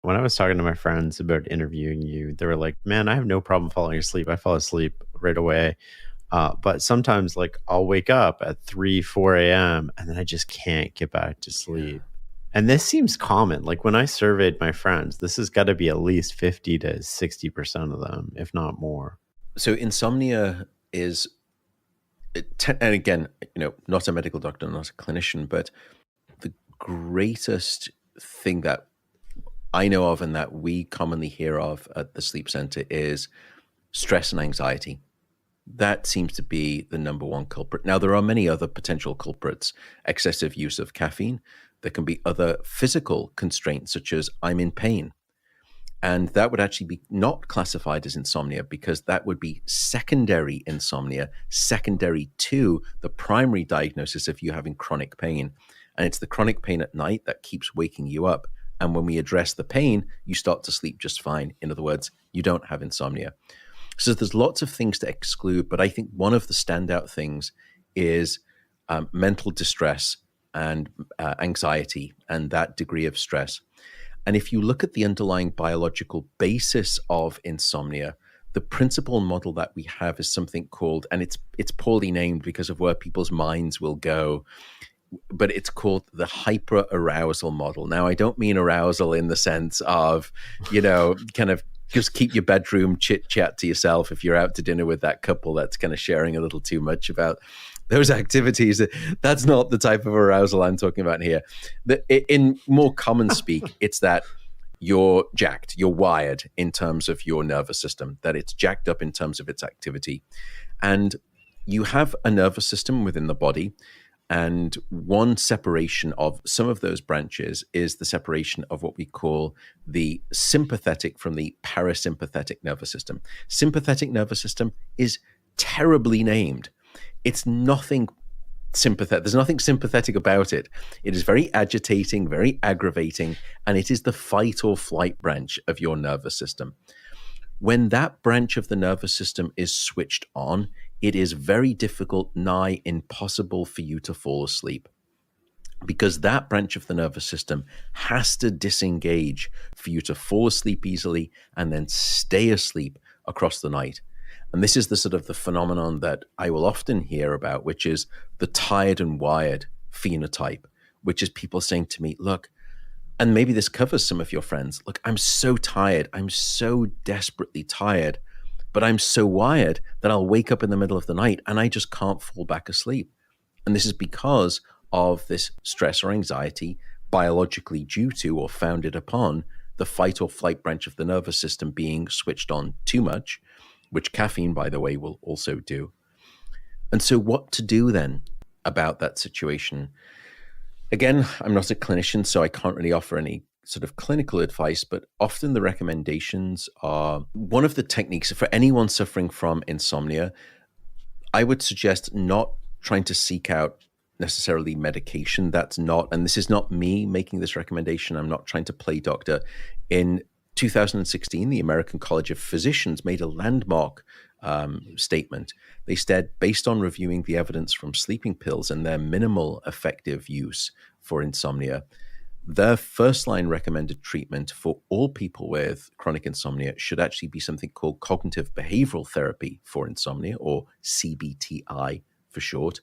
When I was talking to my friends about interviewing you, they were like, "Man, I have no problem falling asleep. I fall asleep right away." But sometimes, like, I'll wake up at 3, 4 a.m., and then I just can't get back to Yeah. sleep. And this seems common. Like, when I surveyed my friends, this has got to be at least 50 to 60% of them, if not more. So insomnia is, and again, not a medical doctor, not a clinician, but the greatest thing that I know of and that we commonly hear of at the sleep center is stress and anxiety. That seems to be the number one culprit. Now, there are many other potential culprits: excessive use of caffeine. There can be other physical constraints, such as I'm in pain. And that would actually be not classified as insomnia because that would be secondary insomnia, secondary to the primary diagnosis of you having chronic pain. And it's the chronic pain at night that keeps waking you up. And when we address the pain, you start to sleep just fine. In other words, you don't have insomnia. So there's lots of things to exclude, but I think one of the standout things is mental distress and anxiety and that degree of stress. And if you look at the underlying biological basis of insomnia, the principal model that we have is something called, and it's poorly named because of where people's minds will go, but it's called the hyperarousal model. Now, I don't mean arousal in the sense of, kind of just keep your bedroom chit chat to yourself if you're out to dinner with that couple that's kind of sharing a little too much about those activities. That's not the type of arousal I'm talking about here. In more common speak, it's that you're jacked, you're wired in terms of your nervous system, that it's jacked up in terms of its activity. And you have a nervous system within the body. And one separation of some of those branches is the separation of what we call the sympathetic from the parasympathetic nervous system. Sympathetic nervous system is terribly named. It's nothing sympathetic. There's nothing sympathetic about it. It is very agitating, very aggravating, and it is the fight or flight branch of your nervous system. When that branch of the nervous system is switched on, it is very difficult, nigh impossible for you to fall asleep, because that branch of the nervous system has to disengage for you to fall asleep easily and then stay asleep across the night. And this is the sort of the phenomenon that I will often hear about, which is the tired and wired phenotype, which is people saying to me, look, and maybe this covers some of your friends, look, I'm so tired. I'm so desperately tired, but I'm so wired that I'll wake up in the middle of the night and I just can't fall back asleep. And this is because of this stress or anxiety biologically due to or founded upon the fight or flight branch of the nervous system being switched on too much, which caffeine, by the way, will also do. And so what to do then about that situation? Again, I'm not a clinician, so I can't really offer any sort of clinical advice, but often the recommendations are one of the techniques for anyone suffering from insomnia. I would suggest not trying to seek out necessarily medication. That's not, and this is not me making this recommendation. I'm not trying to play doctor. In 2016, the American College of Physicians made a landmark statement. They said, based on reviewing the evidence from sleeping pills and their minimal effective use for insomnia, their first line recommended treatment for all people with chronic insomnia should actually be something called cognitive behavioral therapy for insomnia, or CBTI for short.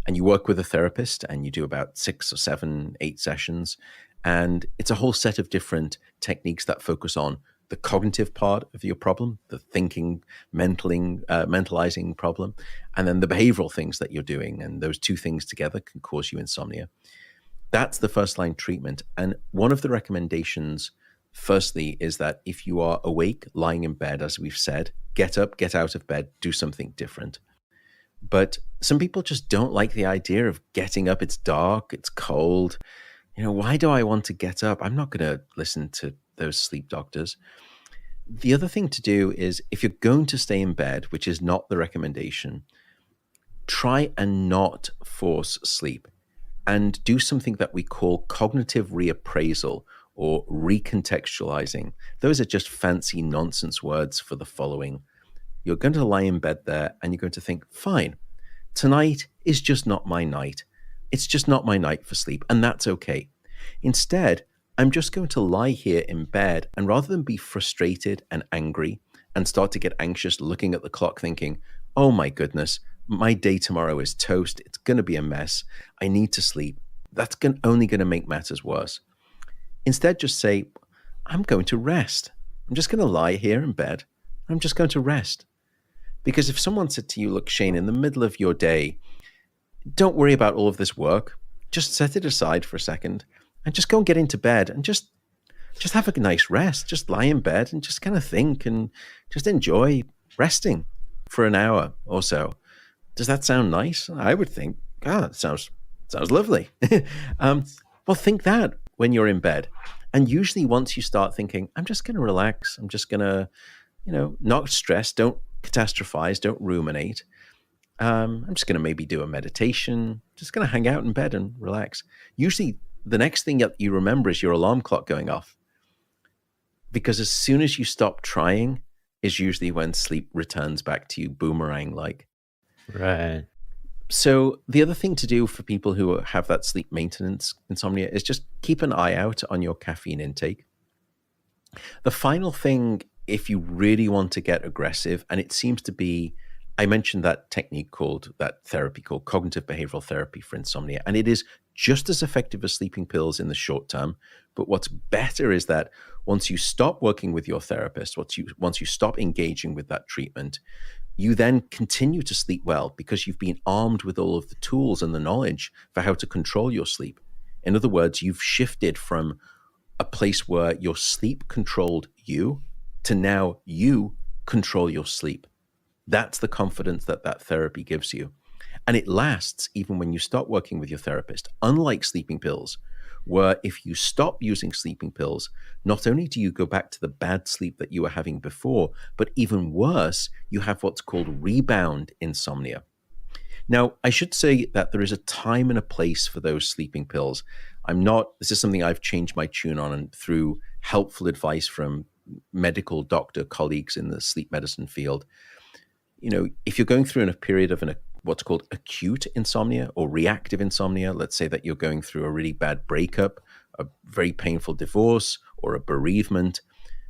And you work with a therapist and you do about 6 or 7, 8 sessions. And it's a whole set of different techniques that focus on the cognitive part of your problem, the thinking, mentalizing problem, and then the behavioral things that you're doing. And those two things together can cause you insomnia. That's the first line treatment. And one of the recommendations, firstly, is that if you are awake, lying in bed, as we've said, get up, get out of bed, do something different. But some people just don't like the idea of getting up. It's dark, it's cold. Why do I want to get up? I'm not going to listen to those sleep doctors. The other thing to do is, if you're going to stay in bed, which is not the recommendation, try and not force sleep and do something that we call cognitive reappraisal or recontextualizing. Those are just fancy nonsense words for the following. You're going to lie in bed there and you're going to think, fine, tonight is just not my night. It's just not my night for sleep, and that's okay. Instead, I'm just going to lie here in bed. And rather than be frustrated and angry and start to get anxious looking at the clock, thinking, oh my goodness, my day tomorrow is toast. It's going to be a mess. I need to sleep. That's only going to make matters worse. Instead, just say, I'm going to rest. I'm just going to lie here in bed. I'm just going to rest. Because if someone said to you, look, Shane, in the middle of your day, don't worry about all of this work. Just set it aside for a second and just go and get into bed and just have a nice rest. Just lie in bed and just kind of think and just enjoy resting for an hour or so. Does that sound nice? I would think, it sounds lovely. Well, think that when you're in bed. And usually once you start thinking, I'm just going to relax, I'm just going to, not stress, don't catastrophize, don't ruminate. I'm just going to maybe do a meditation, just going to hang out in bed and relax. Usually the next thing that you remember is your alarm clock going off. Because as soon as you stop trying is usually when sleep returns back to you boomerang-like. Right. So the other thing to do for people who have that sleep maintenance insomnia is just keep an eye out on your caffeine intake. The final thing, if you really want to get aggressive, and it seems to be, I mentioned that therapy called cognitive behavioral therapy for insomnia, and it is just as effective as sleeping pills in the short term. But what's better is that once you stop working with your therapist, once you stop engaging with that treatment, you then continue to sleep well because you've been armed with all of the tools and the knowledge for how to control your sleep. In other words, you've shifted from a place where your sleep controlled you to now you control your sleep. That's the confidence that therapy gives you. And it lasts even when you stop working with your therapist, unlike sleeping pills, where if you stop using sleeping pills, not only do you go back to the bad sleep that you were having before, but even worse, you have what's called rebound insomnia. Now, I should say that there is a time and a place for those sleeping pills. This is something I've changed my tune on, and through helpful advice from medical doctor colleagues in the sleep medicine field. If you're going through a period of what's called acute insomnia or reactive insomnia, let's say that you're going through a really bad breakup, a very painful divorce, or a bereavement,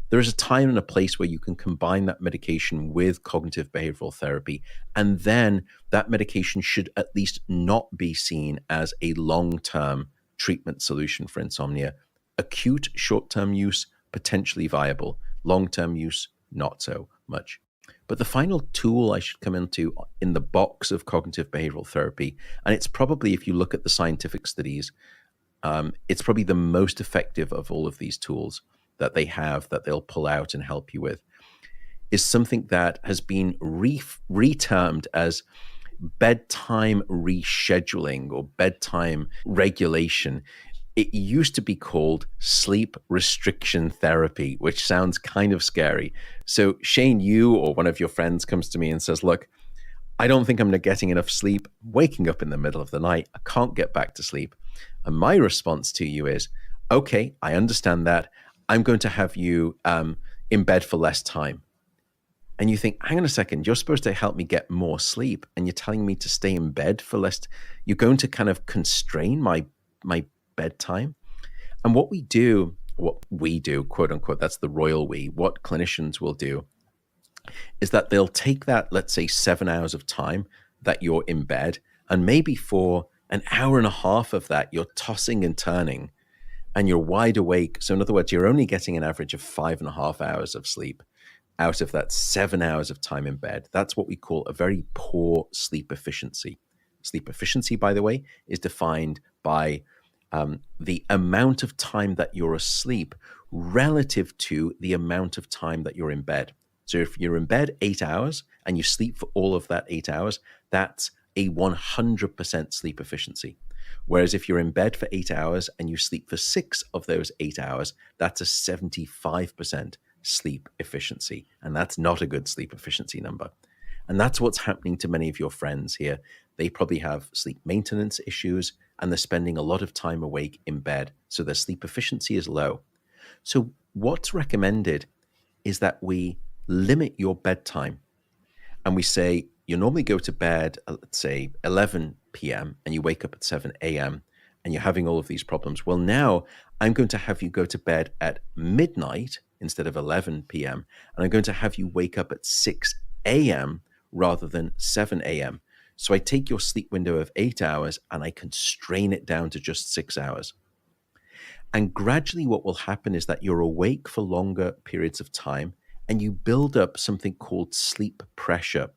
there is a time and a place where you can combine that medication with cognitive behavioral therapy. And then that medication should at least not be seen as a long-term treatment solution for insomnia. Acute short-term use, potentially viable. Long-term use, not so much. But the final tool I should come into in the box of cognitive behavioral therapy, and it's probably, if you look at the scientific studies, it's probably the most effective of all of these tools that they have that they'll pull out and help you with, is something that has been retermed as bedtime rescheduling or bedtime regulation. It used to be called sleep restriction therapy, which sounds kind of scary. So Shane, you or one of your friends comes to me and says, look, I don't think I'm getting enough sleep, waking up in the middle of the night, I can't get back to sleep. And my response to you is, okay, I understand that. I'm going to have you in bed for less time. And you think, hang on a second, you're supposed to help me get more sleep, and you're telling me to stay in bed for less. You're going to kind of constrain my bedtime. And what we do, quote unquote, that's the royal we, what clinicians will do is that they'll take that, let's say 7 hours of time that you're in bed, and maybe for an hour and a half of that, you're tossing and turning and you're wide awake. So in other words, you're only getting an average of 5.5 hours of sleep out of that 7 hours of time in bed. That's what we call a very poor sleep efficiency. Sleep efficiency, by the way, is defined by the amount of time that you're asleep relative to the amount of time that you're in bed. So if you're in bed 8 hours and you sleep for all of that 8 hours, that's a 100% sleep efficiency. Whereas if you're in bed for 8 hours and you sleep for 6 of those 8 hours, that's a 75% sleep efficiency. And that's not a good sleep efficiency number. And that's what's happening to many of your friends here. They probably have sleep maintenance issues and they're spending a lot of time awake in bed. So their sleep efficiency is low. So what's recommended is that we limit your bedtime. And we say you normally go to bed, let's say 11 p.m. and you wake up at 7 a.m. and you're having all of these problems. Well, now I'm going to have you go to bed at midnight instead of 11 p.m. And I'm going to have you wake up at 6 a.m. rather than 7 a.m. So I take your sleep window of 8 hours and I constrain it down to just 6 hours. And gradually what will happen is that you're awake for longer periods of time and you build up something called sleep pressure.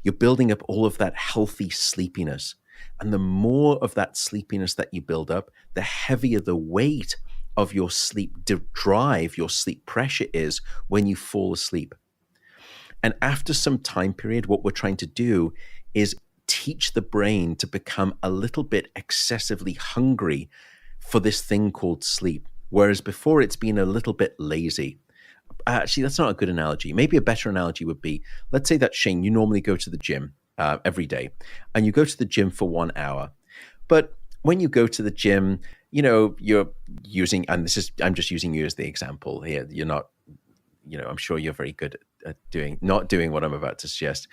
You're building up all of that healthy sleepiness. And the more of that sleepiness that you build up, the heavier the weight of your sleep drive, your sleep pressure is when you fall asleep. And after some time period, what we're trying to do is teach the brain to become a little bit excessively hungry for this thing called sleep. Whereas before it's been a little bit lazy. Actually, that's not a good analogy. Maybe a better analogy would be, let's say that Shane, you normally go to the gym every day and you go to the gym for 1 hour. But when you go to the gym, you know, you're using, and I'm just using you as the example here. You're not, you know, I'm sure you're very good at not doing what I'm about to suggest,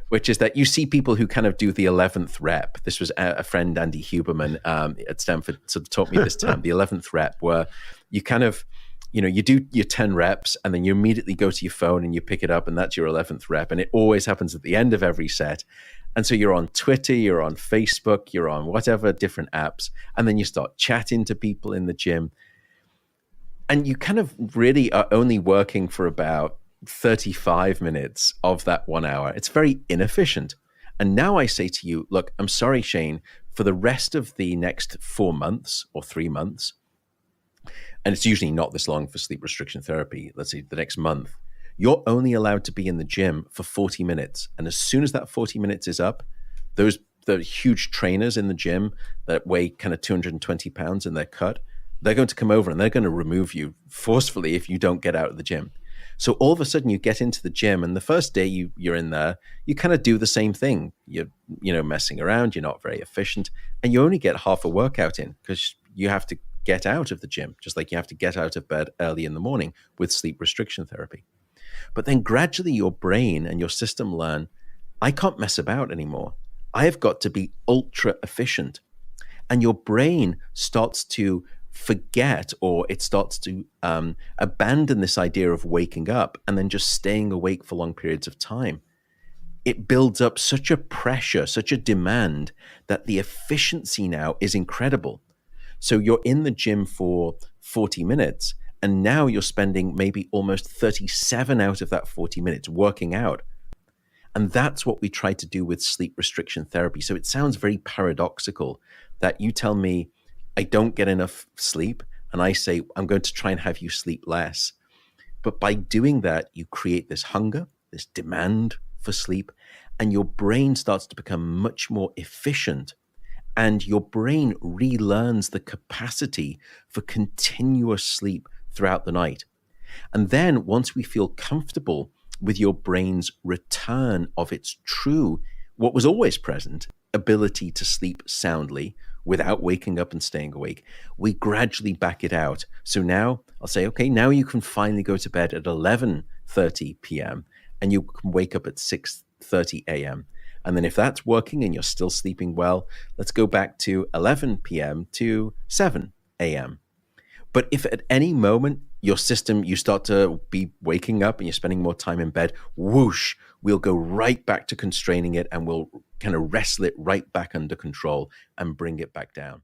which is that you see people who kind of do the 11th rep. This was a friend, Andy Huberman at Stanford, sort of taught me this term, the 11th rep, where you kind of, you know, you do your 10 reps and then you immediately go to your phone and you pick it up and that's your 11th rep. And it always happens at the end of every set. And so you're on Twitter, you're on Facebook, you're on whatever different apps, and then you start chatting to people in the gym. And you kind of really are only working for about 35 minutes of that 1 hour. It's very inefficient. And now I say to you, look, I'm sorry, Shane, for the rest of the next 4 months or 3 months, and it's usually not this long for sleep restriction therapy, let's say the next month, you're only allowed to be in the gym for 40 minutes. And as soon as that 40 minutes is up, the huge trainers in the gym that weigh kind of 220 pounds and they're cut, they're going to come over and they're going to remove you forcefully if you don't get out of the gym. So all of a sudden you get into the gym and the first day you're in there, you kind of do the same thing. You're, you know, messing around, you're not very efficient, and you only get half a workout in because you have to get out of the gym, just like you have to get out of bed early in the morning with sleep restriction therapy. But then gradually your brain and your system learn, I can't mess about anymore. I have got to be ultra efficient. And your brain starts to forget, or it starts to abandon this idea of waking up and then just staying awake for long periods of time. It builds up such a pressure, such a demand that the efficiency now is incredible. So you're in the gym for 40 minutes, and now you're spending maybe almost 37 out of that 40 minutes working out. And that's what we try to do with sleep restriction therapy. So it sounds very paradoxical that you tell me I don't get enough sleep, and I say I'm going to try and have you sleep less. But by doing that, you create this hunger, this demand for sleep, and your brain starts to become much more efficient. And your brain relearns the capacity for continuous sleep throughout the night. And then once we feel comfortable with your brain's return of its true, what was always present, ability to sleep soundly without waking up and staying awake, we gradually back it out. So now I'll say, okay, now you can finally go to bed at 11:30 p.m. and you can wake up at 6:30 a.m. And then if that's working and you're still sleeping well, let's go back to 11 p.m. to 7 a.m. But if at any moment your system, you start to be waking up and you're spending more time in bed, whoosh, we'll go right back to constraining it and we'll kind of wrestle it right back under control and bring it back down.